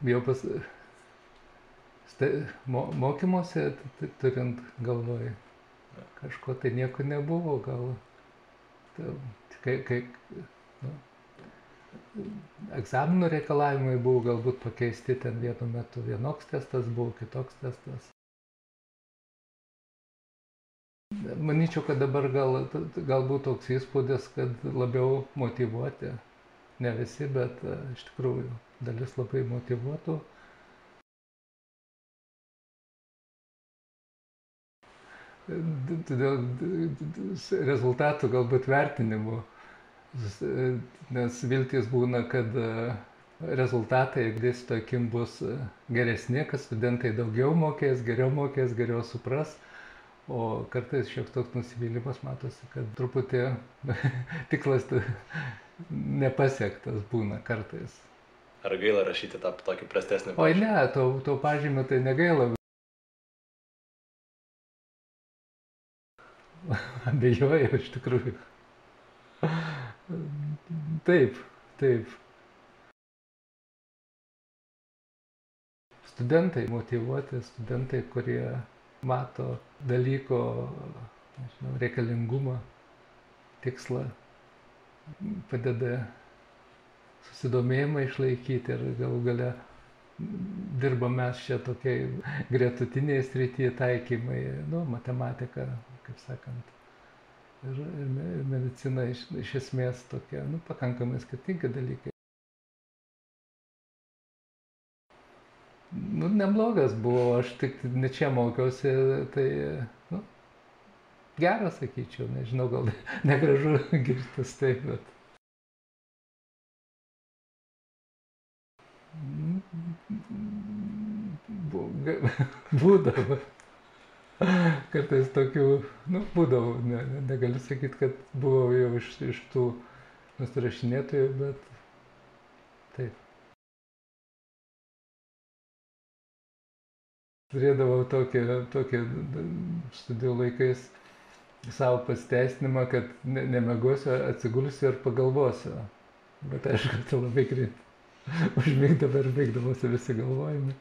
jau mokymuose turint galvoj, kažko tai nieko nebuvo, gal kai nu, egzaminų reikalavimai buvo galbūt pakeisti, ten vienu metu vienoks testas buvo, kitoks testas. Manyčiau, kad dabar galbūt toks įspūdis, kad labiau motyvuoti, ne visi, bet iš tikrųjų dalis labai motyvuotų. Dėl rezultatų galbūt vertinimų, nes viltis būna, kad rezultatai dėstytojo akim bus geresni, kad studentai daugiau mokės, geriau supras, o kartais šioks toks nusivylimas matosi, kad truputį tikslas nepasiektas būna kartais. Ar gaila rašyti tą tokį prastesnį pažymį? Oi ne, to pažymio tai negaila. Abejoju, iš tikrųjų. Taip. Studentai motyvuoti, studentai, kurie mato dalyko, nežinau, reikalingumą, tikslą, padeda susidomėjimą išlaikyti ir galų gale dirbam mes čia tokiai gretutiniai srityje taikymai, matematika, kaip sakant, ir medicina iš esmės tokie, pakankamai skirtingi dalykai. Neblogas buvo, aš tik ne čia mokiausi, tai, geras, sakyčiau, nežinau, gal negražu girtis taip, bet. Būdavo. Kartais tokių, būdavo, negaliu sakyti, kad buvau jau iš tų nusirašinėtojų, bet taip. Turėdavau tokį studijų laikais savo pasiteisinimą, kad nemegosiu, atsigulsiu ir pagalvosiu. Bet aišku, tai labai greit užmigdavo ir baigdavosi visi galvojimai,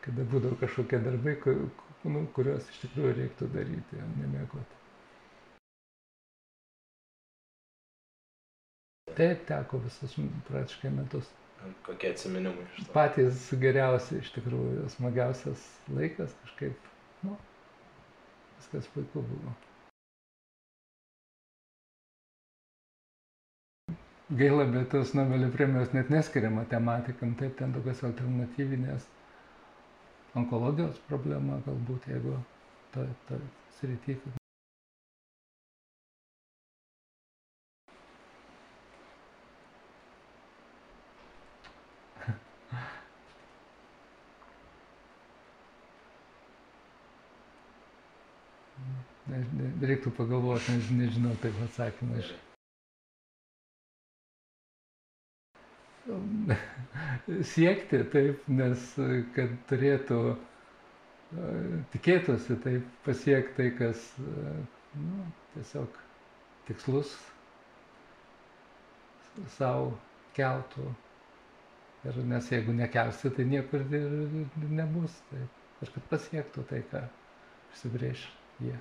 kada būdavo kažkokie darbai, kuriuos iš tikrųjų reiktų daryti, nemiegoti. Taip, teko visus praktiškai metus. Kokie atsiminimai iš to? Patys geriausi, iš tikrųjų, smagiausias laikas, kažkaip, viskas puiku buvo. Gaila, bet tos Nobelio premijos net neskiria matematikam, taip, ten tokios alternatyvinės onkologijos problema, galbūt, jeigu ta srity. Reiktų pagalvoti, nežinau taip atsakymą. Siekti taip, nes kad tikėtųsi taip pasiekti tai, kas tiesiog tikslus savo keltų. Nes jeigu nekelsi, tai niekur ir nebus. Ir kad pasiektų tai, ką užsibrėš jie.